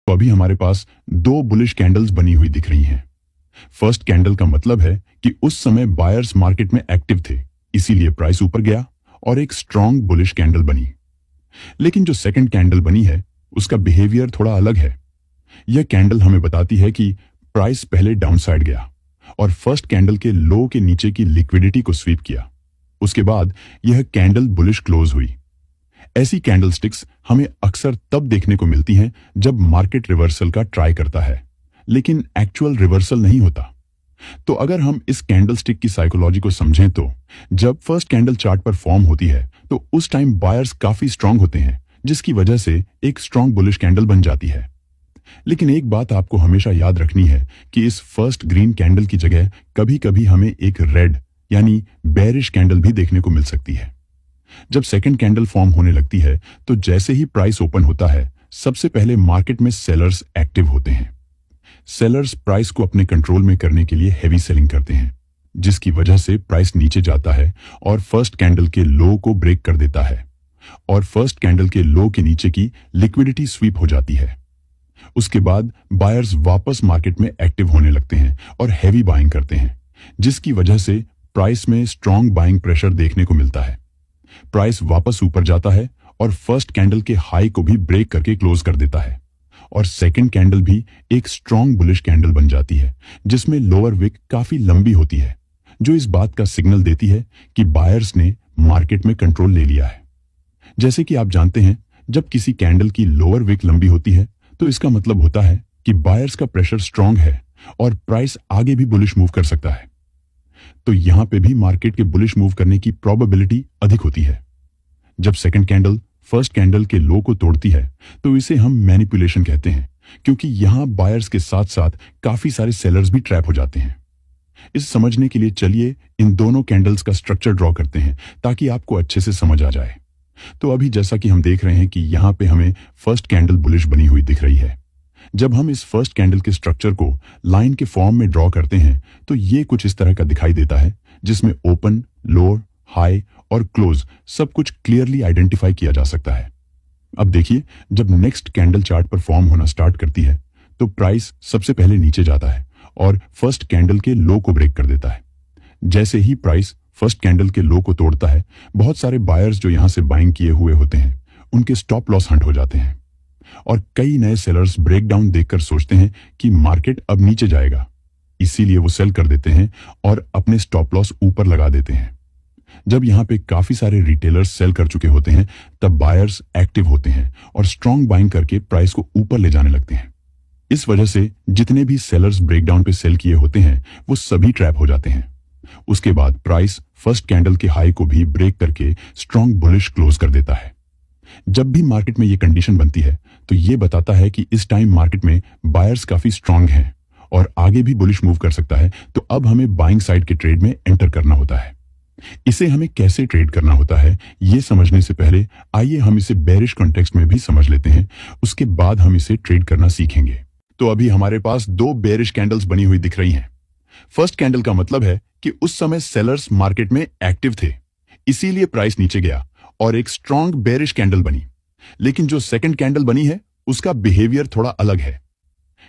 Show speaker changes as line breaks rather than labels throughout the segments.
तो अभी हमारे पास दो बुलिश कैंडल्स बनी हुई दिख रही हैं। फर्स्ट कैंडल का मतलब है कि उस समय बायर्स मार्केट में एक्टिव थे, इसीलिए प्राइस ऊपर गया और एक स्ट्रॉन्ग बुलिश कैंडल बनी। लेकिन जो सेकंड कैंडल बनी है उसका बिहेवियर थोड़ा अलग है। यह कैंडल हमें बताती है कि प्राइस पहले डाउनसाइड गया और फर्स्ट कैंडल के लो के नीचे की लिक्विडिटी को स्वीप किया। उसके बाद यह कैंडल बुलिश क्लोज हुई। ऐसी कैंडलस्टिक्स हमें अक्सर तब देखने को मिलती हैं जब मार्केट रिवर्सल का ट्राई करता है, लेकिन एक्चुअल रिवर्सल नहीं होता। तो अगर हम इस कैंडलस्टिक की साइकोलॉजी को समझें तो जब फर्स्ट कैंडल चार्ट पर फॉर्म होती है तो उस टाइम बायर्स काफी स्ट्रांग होते हैं, जिसकी वजह से एक स्ट्रांग बुलिश कैंडल बन जाती है। लेकिन एक बात आपको हमेशा याद रखनी है कि इस फर्स्ट ग्रीन कैंडल की जगह कभी कभी हमें एक रेड यानी बेरिश कैंडल भी देखने को मिल सकती है। जब सेकंड कैंडल फॉर्म होने लगती है तो जैसे ही प्राइस ओपन होता है, सबसे पहले मार्केट में सेलर्स एक्टिव होते हैं। सेलर्स प्राइस को अपने कंट्रोल में करने के लिए हेवी सेलिंग करते हैं, जिसकी वजह से प्राइस नीचे जाता है और फर्स्ट कैंडल के लो को ब्रेक कर देता है और फर्स्ट कैंडल के लो के नीचे की लिक्विडिटी स्वीप हो जाती है। उसके बाद बायर्स वापस मार्केट में एक्टिव होने लगते हैं और हेवी बाइंग करते हैं, जिसकी वजह से प्राइस में स्ट्रॉन्ग बाइंग प्रेशर देखने को मिलता है। प्राइस वापस ऊपर जाता है और फर्स्ट कैंडल के हाई को भी ब्रेक करके क्लोज कर देता है और सेकंड कैंडल भी एक स्ट्रॉन्ग बुलिश कैंडल बन जाती है, जिसमें लोअर विक काफी लंबी होती है, जो इस बात का सिग्नल देती है कि बायर्स ने मार्केट में कंट्रोल ले लिया है। जैसे कि आप जानते हैं, जब किसी कैंडल की लोअर विक लंबी होती है तो इसका मतलब होता है कि बायर्स का प्रेशर स्ट्रांग है और प्राइस आगे भी बुलिश मूव कर सकता है। तो यहां पे भी मार्केट के बुलिश मूव करने की प्रोबेबिलिटी अधिक होती है। जब सेकंड कैंडल फर्स्ट कैंडल के लो को तोड़ती है तो इसे हम मैनिपुलेशन कहते हैं, क्योंकि यहां बायर्स के साथ साथ काफी सारे सेलर्स भी ट्रैप हो जाते हैं। इस समझने के लिए चलिए इन दोनों कैंडल्स का स्ट्रक्चर ड्रॉ करते हैं ताकि आपको अच्छे से समझ आ जाए। तो अभी जैसा कि हम देख रहे हैं कि यहां पे हमें फर्स्ट कैंडल बुलिश बनी हुई दिख रही है। जब हम इस फर्स्ट कैंडल के स्ट्रक्चर को लाइन के फॉर्म में ड्रॉ करते हैं तो ये कुछ इस तरह का दिखाई देता है, जिसमें ओपन, लोअर, हाई और क्लोज सब कुछ क्लियरली आइडेंटिफाई किया जा सकता है। अब देखिए, जब नेक्स्ट कैंडल चार्ट पर फॉर्म होना स्टार्ट करती है तो प्राइस सबसे पहले नीचे जाता है और फर्स्ट कैंडल के लो को ब्रेक कर देता है। जैसे ही प्राइस फर्स्ट कैंडल के लो को तोड़ता है, बहुत सारे बायर्स जो यहां से बाइंग किए हुए होते हैं उनके स्टॉप लॉस हंट हो जाते हैं और कई नए सेलर्स ब्रेकडाउन देखकर सोचते हैं कि मार्केट अब नीचे जाएगा, इसीलिए वो सेल कर देते हैं और अपने स्टॉप लॉस ऊपर लगा देते हैं। जब यहां पे काफी सारे रिटेलर्स सेल कर चुके होते हैं तब बायर्स एक्टिव होते हैं और स्ट्रांग बाइंग करके प्राइस को ऊपर ले जाने लगते हैं। इस वजह से जितने भी सेलर्स ब्रेकडाउन पे सेल किए होते हैं वो सभी ट्रैप हो जाते हैं। उसके बाद प्राइस फर्स्ट कैंडल के हाई को भी ब्रेक करके स्ट्रांग बुलिश क्लोज कर देता है। जब भी मार्केट में ये कंडीशन बनती है तो ये बताता है कि इस टाइम मार्केट में बायर्स काफी स्ट्रांग हैं और आगे भी बुलिश मूव कर सकता है, तो अब हमें बाइंग साइड के ट्रेड में एंटर करना होता है। इसे हमें कैसे ट्रेड करना होता है ये समझने से पहले आइए हम इसे बेरिश कॉन्टेक्स्ट में भी समझ लेते हैं, उसके बाद हम इसे ट्रेड करना सीखेंगे। तो अभी हमारे पास दो बेरिश कैंडल्स बनी हुई दिख रही हैं। फर्स्ट कैंडल का मतलब है कि उस समय सेलर्स मार्केट में एक्टिव थे, इसीलिए प्राइस नीचे गया और एक स्ट्रॉन्ग बेरिश कैंडल बनी। लेकिन जो सेकंड कैंडल बनी है उसका बिहेवियर थोड़ा अलग है।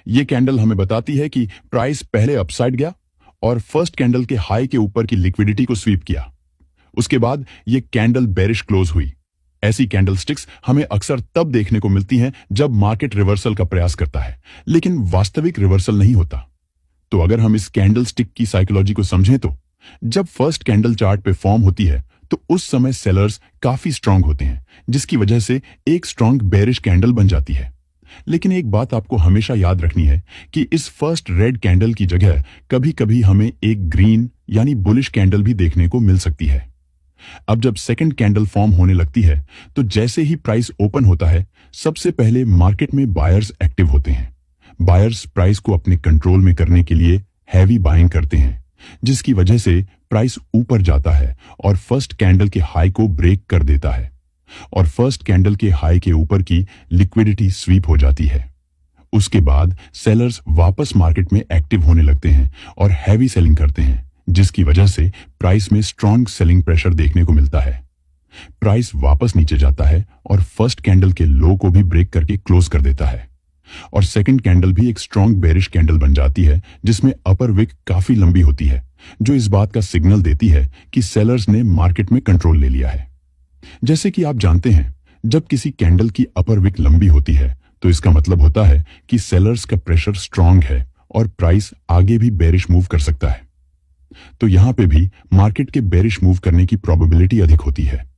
यह कैंडल हमें बताती है कि प्राइस पहले अपसाइड गया और फर्स्ट कैंडल के हाई के ऊपर की लिक्विडिटी को स्वीप किया। उसके बाद यह कैंडल बेरिश क्लोज हुई। ऐसी कैंडलस्टिक्स हमें अक्सर तब देखने को मिलती हैं जब मार्केट रिवर्सल का प्रयास करता है, लेकिन वास्तविक रिवर्सल नहीं होता। तो अगर हम इस कैंडलस्टिक की साइकोलॉजी को समझें तो जब फर्स्ट कैंडल चार्ट पे फॉर्म होती है तो उस समय सेलर्स काफी स्ट्रांग होते हैं, जिसकी वजह से एक स्ट्रांग बेरिश कैंडल बन जाती है। लेकिन एक बात आपको हमेशा याद रखनी है कि इस फर्स्ट रेड कैंडल की जगह कभी कभी हमें एक ग्रीन यानी बुलिश कैंडल भी देखने को मिल सकती है। अब जब सेकंड कैंडल फॉर्म होने लगती है तो जैसे ही प्राइस ओपन होता है, सबसे पहले मार्केट में बायर्स एक्टिव होते हैं। बायर्स प्राइस को अपने कंट्रोल में करने के लिए हैवी बाइंग करते हैं, जिसकी वजह से प्राइस ऊपर जाता है और फर्स्ट कैंडल के हाई को ब्रेक कर देता है और फर्स्ट कैंडल के हाई के ऊपर की लिक्विडिटी स्वीप हो जाती है। उसके बाद सेलर्स वापस मार्केट में एक्टिव होने लगते हैं और हैवी सेलिंग करते हैं, जिसकी वजह से प्राइस में स्ट्रॉन्ग सेलिंग प्रेशर देखने को मिलता है। प्राइस वापस नीचे जाता है और फर्स्ट कैंडल के लो को भी ब्रेक करके क्लोज कर देता है और सेकंड कैंडल भी एक स्ट्रॉन्ग बेरिश कैंडल बन जाती है जिसमें अपर विक काफी लंबी होती है, जो इस बात का सिग्नल देती है कि सेलर्स ने मार्केट में कंट्रोल ले लिया है। जैसे कि आप जानते हैं, जब किसी कैंडल की अपर विक लंबी होती है तो इसका मतलब होता है कि सेलर्स का प्रेशर स्ट्रांग है और प्राइस आगे भी बेरिश मूव कर सकता है। तो यहां पे भी मार्केट के बेरिश मूव करने की प्रोबेबिलिटी अधिक होती है।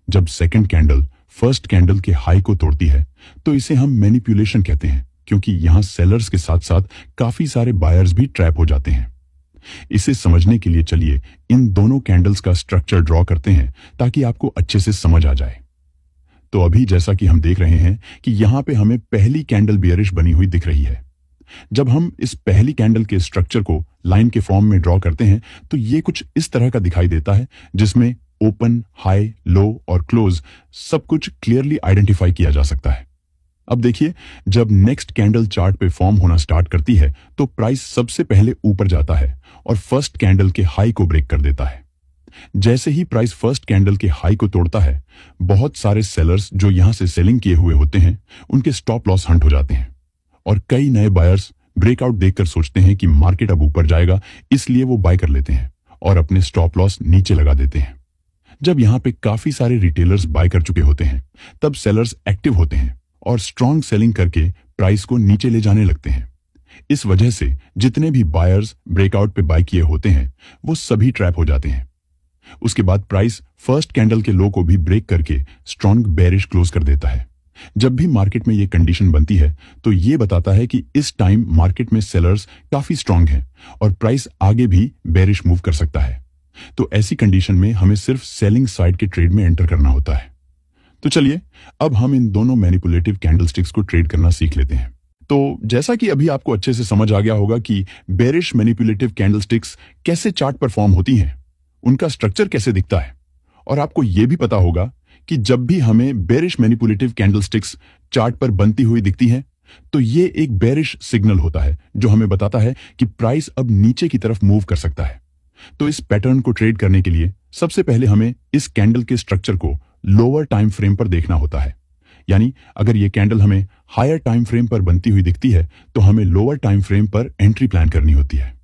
जब सेकंड कैंडल फर्स्ट कैंडल के हाई को तोड़ती है तो इसे हम मैनिपुलेशन कहते हैं, क्योंकि यहां सेलर्स के साथ साथ काफी सारे बायर्स भी ट्रैप हो जाते हैं। इसे समझने के लिए चलिए इन दोनों कैंडल्स का स्ट्रक्चर ड्रॉ करते हैं ताकि आपको अच्छे से समझ आ जाए। तो अभी जैसा कि हम देख रहे हैं कि यहां पे हमें पहली कैंडल बेयरिश बनी हुई दिख रही है। जब हम इस पहली कैंडल के स्ट्रक्चर को लाइन के फॉर्म में ड्रॉ करते हैं तो ये कुछ इस तरह का दिखाई देता है, जिसमें ओपन, हाई, लो और क्लोज सब कुछ क्लियरली आइडेंटिफाई किया जा सकता है। अब देखिए, जब नेक्स्ट कैंडल चार्ट पे फॉर्म होना स्टार्ट करती है तो प्राइस सबसे पहले ऊपर जाता है और फर्स्ट कैंडल के हाई को ब्रेक कर देता है। जैसे ही प्राइस फर्स्ट कैंडल के हाई को तोड़ता है, बहुत सारे सेलर्स जो यहां से सेलिंग किए हुए होते हैं उनके स्टॉप लॉस हंट हो जाते हैं और कई नए बायर्स ब्रेकआउट देखकर सोचते हैं कि मार्केट अब ऊपर जाएगा, इसलिए वो बाय कर लेते हैं और अपने स्टॉप लॉस नीचे लगा देते हैं। जब यहां पे काफी सारे रिटेलर्स बाय कर चुके होते हैं तब सेलर्स एक्टिव होते हैं और स्ट्रॉन्ग सेलिंग करके प्राइस को नीचे ले जाने लगते हैं। इस वजह से जितने भी बायर्स ब्रेकआउट पे बाय किए होते हैं वो सभी ट्रैप हो जाते हैं। उसके बाद प्राइस फर्स्ट कैंडल के लो को भी ब्रेक करके स्ट्रॉन्ग बेरिश क्लोज कर देता है। जब भी मार्केट में ये कंडीशन बनती है तो ये बताता है कि इस टाइम मार्केट में सेलर्स काफी स्ट्रॉन्ग हैं और प्राइस आगे भी बेरिश मूव कर सकता है। तो ऐसी कंडीशन में हमें सिर्फ सेलिंग साइड के ट्रेड में एंटर करना होता है। तो चलिए अब हम इन दोनों मैनिपुलेटिव कैंडलस्टिक्स को ट्रेड करना सीख लेते हैं। तो जैसा कि अभी आपको अच्छे से समझ आ गया होगा कि बेरिश मैनिपुलेटिव कैंडलस्टिक्स कैसे चार्ट पर फॉर्म होती हैं, उनका स्ट्रक्चर कैसे दिखता है, और आपको यह भी पता होगा कि जब भी हमें बेरिश मैनिपुलेटिव कैंडलस्टिक्स चार्ट पर बनती हुई दिखती हैं तो ये एक बेरिश सिग्नल होता है जो हमें बताता है कि प्राइस अब नीचे की तरफ मूव कर सकता है। तो इस पैटर्न को ट्रेड करने के लिए सबसे पहले हमें इस कैंडल के स्ट्रक्चर को लोअर टाइम फ्रेम पर देखना होता है। यानी अगर ये कैंडल हमें हायर टाइम फ्रेम पर बनती हुई दिखती है तो हमें लोअर टाइम फ्रेम पर एंट्री प्लान करनी होती है।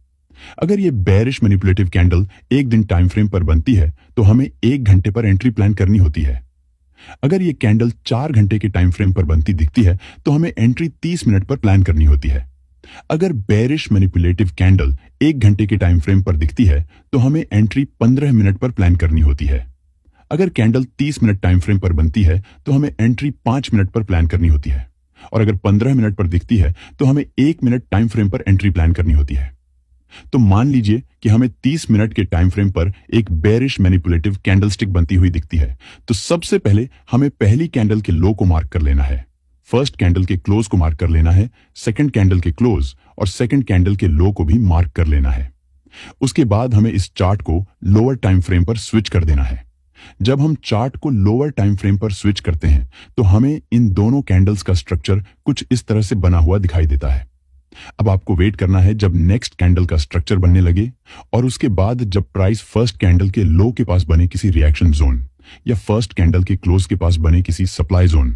अगर ये बेरिश मैनिपुलेटिव कैंडल एक दिन टाइम फ्रेम पर बनती है तो हमें 1 घंटे पर एंट्री प्लान करनी होती है। अगर ये कैंडल 4 घंटे के टाइम फ्रेम पर बनती दिखती है तो हमें एंट्री 30 मिनट पर प्लान करनी होती है। अगर बेरिश मैनिपुलेटिव कैंडल 1 घंटे के टाइम फ्रेम पर दिखती है तो हमें एंट्री 15 मिनट पर प्लान करनी होती है। अगर कैंडल 30 मिनट टाइम फ्रेम पर बनती है तो हमें एंट्री 5 मिनट पर प्लान करनी होती है। और अगर 15 मिनट पर दिखती है तो हमें 1 मिनट टाइम फ्रेम पर एंट्री प्लान करनी होती है। तो मान लीजिए कि हमें 30 मिनट के टाइम फ्रेम पर एक बेरिश मैनिपुलेटिव कैंडलस्टिक बनती हुई दिखती है, तो सबसे पहले हमें पहली कैंडल के लो को मार्क कर लेना है, फर्स्ट कैंडल के क्लोज को मार्क कर लेना है, सेकंड कैंडल के क्लोज और सेकंड कैंडल के लो को भी मार्क कर लेना है। उसके बाद हमें इस चार्ट को लोअर टाइम फ्रेम पर स्विच कर देना है। जब हम चार्ट को लोअर टाइम फ्रेम पर स्विच करते हैं तो हमें इन दोनों कैंडल्स का स्ट्रक्चर कुछ इस तरह से बना हुआ दिखाई देता है। अब आपको वेट करना है जब नेक्स्ट कैंडल का स्ट्रक्चर बनने लगे और उसके बाद जब प्राइस फर्स्ट कैंडल के लो के पास बने किसी रिएक्शन जोन या फर्स्ट कैंडल के क्लोज के पास बने किसी सप्लाई जोन,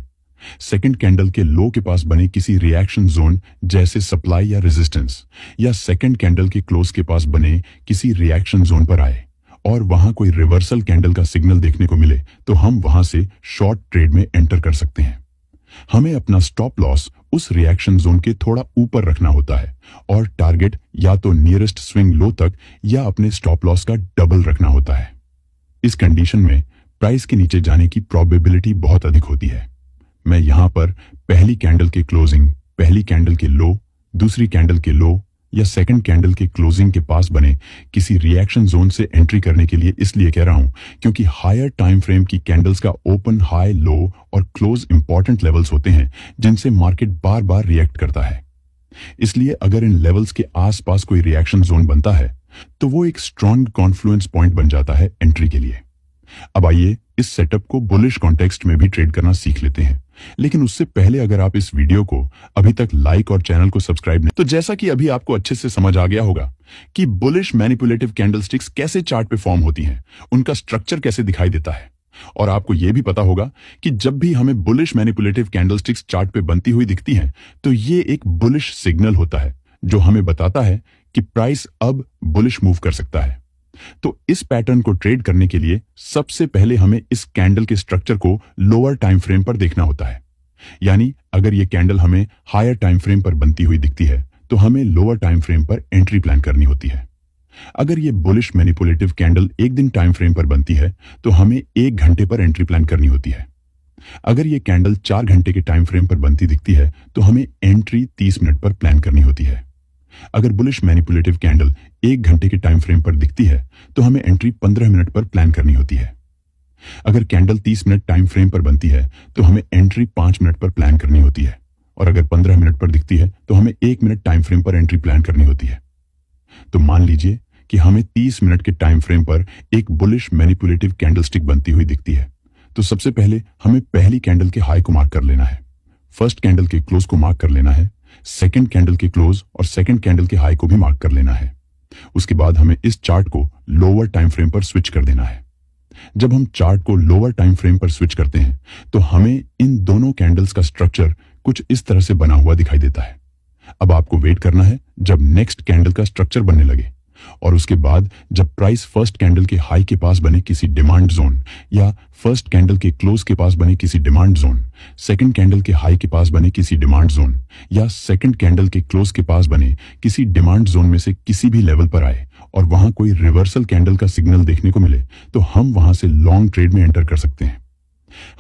सेकंड कैंडल के लो के पास बने किसी रिएक्शन जोन जैसे सप्लाई या रेजिस्टेंस, या सेकंड कैंडल के क्लोज के पास बने किसी रिएक्शन जोन पर आए और वहां कोई रिवर्सल कैंडल का सिग्नल देखने को मिले तो हम वहां से शॉर्ट ट्रेड में एंटर कर सकते हैं। हमें अपना स्टॉप लॉस उस रिएक्शन जोन के थोड़ा ऊपर रखना होता है और टारगेट या तो नियरेस्ट स्विंग लो तक या अपने स्टॉप लॉस का डबल रखना होता है। इस कंडीशन में प्राइस के नीचे जाने की प्रोबेबिलिटी बहुत अधिक होती है। मैं यहां पर पहली कैंडल के क्लोजिंग, पहली कैंडल के लो, दूसरी कैंडल के लो या सेकंड कैंडल के क्लोजिंग के पास बने किसी रिएक्शन जोन से एंट्री करने के लिए इसलिए कह रहा हूं क्योंकि हायर टाइम फ्रेम की कैंडल्स का ओपन, हाई, लो और क्लोज इंपॉर्टेंट लेवल्स होते हैं जिनसे मार्केट बार बार रिएक्ट करता है। इसलिए अगर इन लेवल्स के आसपास कोई रिएक्शन जोन बनता है तो वो एक स्ट्रॉन्ग कॉन्फ्लुएंस पॉइंट बन जाता है एंट्री के लिए। अब आइए इस सेटअप को बुलिश कॉन्टेक्स्ट में भी ट्रेड करना सीख लेते हैं, लेकिन उससे पहले अगर आप इस वीडियो को अभी तक लाइक और चैनल को सब्सक्राइब नहीं, तो जैसा कि अभी आपको अच्छे से समझ आ गया होगा कि बुलिश मैनिपुलेटिव कैंडलस्टिक्स कैसे चार्ट पे फॉर्म होती हैं, उनका स्ट्रक्चर कैसे दिखाई देता है और आपको यह भी पता होगा कि जब भी हमें बुलिश मैनिपुलेटिव कैंडलस्टिक्स चार्ट पे बनती हुई दिखती हैं, तो ये एक बुलिश सिग्नल होता है जो हमें बताता है कि प्राइस अब बुलिश मूव कर सकता है। तो इस पैटर्न को ट्रेड करने के लिए सबसे पहले हमें इस कैंडल के स्ट्रक्चर को लोअर टाइम फ्रेम पर देखना होता है। यानी अगर ये कैंडल हमें हायर टाइम फ्रेम पर बनती हुई दिखती है तो हमें लोअर टाइम फ्रेम पर एंट्री प्लान करनी होती है। अगर ये बुलिश मैनिपुलेटिव कैंडल एक दिन टाइम फ्रेम पर बनती है तो हमें 1 घंटे पर एंट्री प्लान करनी होती है। अगर ये कैंडल 4 घंटे के टाइम फ्रेम पर बनती दिखती है तो हमें एंट्री 30 मिनट पर प्लान करनी होती है। अगर बुलिश मैनिपुलेटिव कैंडल 1 घंटे के टाइम फ्रेम पर दिखती है तो हमें एंट्री 15 मिनट पर प्लान करनी होती है। अगर कैंडल 30 मिनट टाइम फ्रेम पर बनती है तो हमें एंट्री 5 मिनट पर प्लान करनी होती है, और अगर 15 मिनट पर दिखती है तो हमें 1 मिनट टाइम फ्रेम पर एंट्री प्लान करनी होती है। तो मान लीजिए कि हमें 30 मिनट के टाइम फ्रेम पर एक बुलिश मैनिपुलेटिव कैंडलस्टिक बनती हुई दिखती है, तो सबसे पहले हमें पहली कैंडल के हाई को मार्क कर लेना है, फर्स्ट कैंडल के क्लोज को मार्क कर लेना है, सेकंड कैंडल के क्लोज और सेकंड कैंडल के हाई को भी मार्क कर लेना है। उसके बाद हमें इस चार्ट को लोअर टाइम फ्रेम पर स्विच कर देना है। जब हम चार्ट को लोअर टाइम फ्रेम पर स्विच करते हैं तो हमें इन दोनों कैंडल्स का स्ट्रक्चर कुछ इस तरह से बना हुआ दिखाई देता है। अब आपको वेट करना है जब नेक्स्ट कैंडल का स्ट्रक्चर बनने लगे, और उसके बाद जब प्राइस फर्स्ट कैंडल के हाई के पास बने किसी डिमांड जोन, या फर्स्ट कैंडल के क्लोज के पास बने किसी डिमांड जोन, सेकंड कैंडल के हाई के पास बने किसी डिमांड जोन, या सेकंड कैंडल के क्लोज के पास बने किसी डिमांड जोन में से किसी भी लेवल पर आए और वहां कोई रिवर्सल कैंडल का सिग्नल देखने को मिले, तो हम वहां से लॉन्ग ट्रेड में एंटर कर सकते हैं।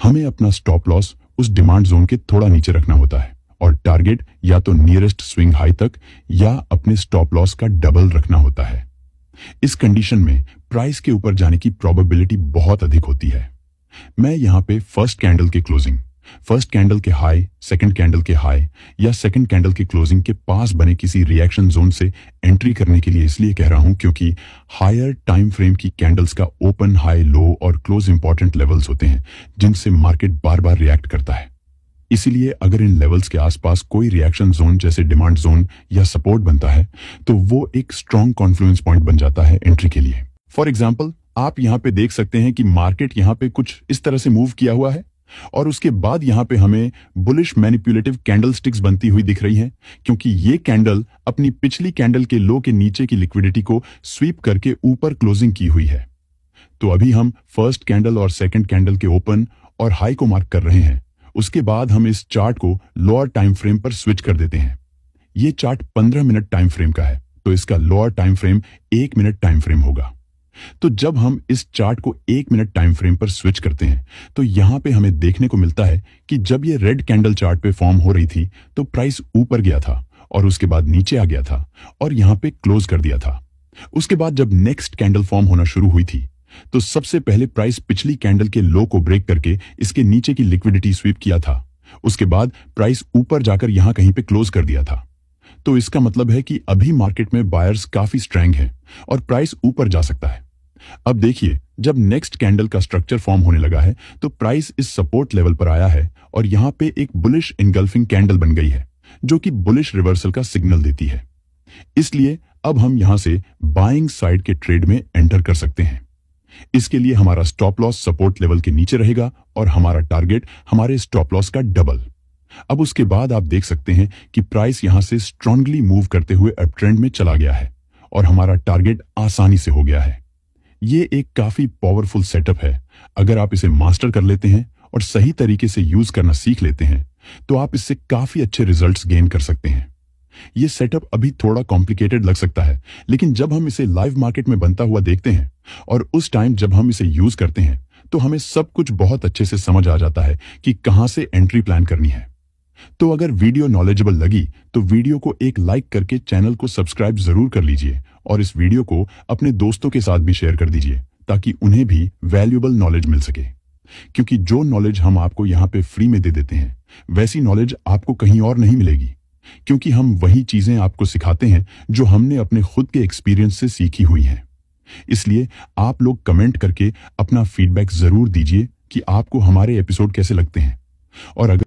हमें अपना स्टॉप लॉस उस डिमांड जोन के थोड़ा नीचे रखना होता है और टारगेट या तो नियरेस्ट स्विंग हाई तक या अपने स्टॉप लॉस का डबल रखना होता है। इस कंडीशन में प्राइस के ऊपर जाने की प्रोबेबिलिटी बहुत अधिक होती है। मैं यहां पे फर्स्ट कैंडल के क्लोजिंग, फर्स्ट कैंडल के हाई, सेकंड कैंडल के हाई या सेकंड कैंडल के क्लोजिंग के पास बने किसी रिएक्शन जोन से एंट्री करने के लिए इसलिए कह रहा हूं क्योंकि हायर टाइम फ्रेम की कैंडल्स का ओपन, हाई, लो और क्लोज इंपॉर्टेंट लेवल्स होते हैं जिनसे मार्केट बार बार रिएक्ट करता है। इसीलिए अगर इन लेवल्स के आसपास कोई रिएक्शन जोन जैसे डिमांड जोन या सपोर्ट बनता है तो वो एक स्ट्रॉन्ग कॉन्फ्लुएंस पॉइंट बन जाता है एंट्री के लिए। फॉर एग्जांपल, आप यहां पे देख सकते हैं कि मार्केट यहां पे कुछ इस तरह से मूव किया हुआ है और उसके बाद यहां पे हमें बुलिश मैनिपुलेटिव कैंडलस्टिक्स बनती हुई दिख रही हैं, क्योंकि ये कैंडल अपनी पिछली कैंडल के लो के नीचे की लिक्विडिटी को स्वीप करके ऊपर क्लोजिंग की हुई है। तो अभी हम फर्स्ट कैंडल और सेकंड कैंडल के ओपन और हाई को मार्क कर रहे हैं। उसके बाद हम इस चार्ट को लोअर टाइम फ्रेम पर स्विच कर देते हैं। ये चार्ट 15 मिनट टाइम फ्रेम का है, तो इसका lower time frame 1 minute time frame होगा। तो जब हम इस चार्ट को 1 मिनट टाइम फ्रेम पर स्विच करते हैं तो यहां पे हमें देखने को मिलता है कि जब ये रेड कैंडल चार्ट पे फॉर्म हो रही थी तो प्राइस ऊपर गया था और उसके बाद नीचे आ गया था और यहां पे क्लोज कर दिया था। उसके बाद जब नेक्स्ट कैंडल फॉर्म होना शुरू हुई थी तो सबसे पहले प्राइस पिछली कैंडल के लो को ब्रेक करके इसके नीचे की लिक्विडिटी स्वीप किया था। उसके बाद प्राइस ऊपर जाकर यहां कहीं पे क्लोज कर दिया था। तो इसका मतलब है कि अभी मार्केट में बायर्स काफी स्ट्रांग हैं और प्राइस ऊपर जा सकता है। अब देखिए, जब नेक्स्ट कैंडल का स्ट्रक्चर फॉर्म होने लगा है तो प्राइस इस सपोर्ट लेवल पर आया है और यहां पे एक बुलिश इनगल्फिंग कैंडल बन गई है जो कि बुलिश रिवर्सल का सिग्नल देती है। इसलिए अब हम यहां से बाइंग साइड के ट्रेड में एंटर कर सकते हैं। इसके लिए हमारा स्टॉप लॉस सपोर्ट लेवल के नीचे रहेगा और हमारा टारगेट हमारे स्टॉप लॉस का डबल। अब उसके बाद आप देख सकते हैं कि प्राइस यहां से स्ट्रांगली मूव करते हुए अप ट्रेंड में चला गया है और हमारा टारगेट आसानी से हो गया है। ये एक काफी पावरफुल सेटअप है। अगर आप इसे मास्टर कर लेते हैं और सही तरीके से यूज करना सीख लेते हैं तो आप इससे काफी अच्छे रिजल्ट्स गेन कर सकते हैं। ये सेटअप अभी थोड़ा कॉम्प्लिकेटेड लग सकता है, लेकिन जब हम इसे लाइव मार्केट में बनता हुआ देखते हैं और उस टाइम जब हम इसे यूज करते हैं तो हमें सब कुछ बहुत अच्छे से समझ आ जाता है कि कहां से एंट्री प्लान करनी है। तो अगर वीडियो नॉलेजेबल लगी तो वीडियो को एक लाइक करके चैनल को सब्सक्राइब जरूर कर लीजिए और इस वीडियो को अपने दोस्तों के साथ भी शेयर कर दीजिए ताकि उन्हें भी वैल्यूएबल नॉलेज मिल सके। क्योंकि जो नॉलेज हम आपको यहाँ पे फ्री में दे देते हैं वैसी नॉलेज आपको कहीं और नहीं मिलेगी, क्योंकि हम वही चीजें आपको सिखाते हैं जो हमने अपने खुद के एक्सपीरियंस से सीखी हुई हैं। इसलिए आप लोग कमेंट करके अपना फीडबैक जरूर दीजिए कि आपको हमारे एपिसोड कैसे लगते हैं। और अगर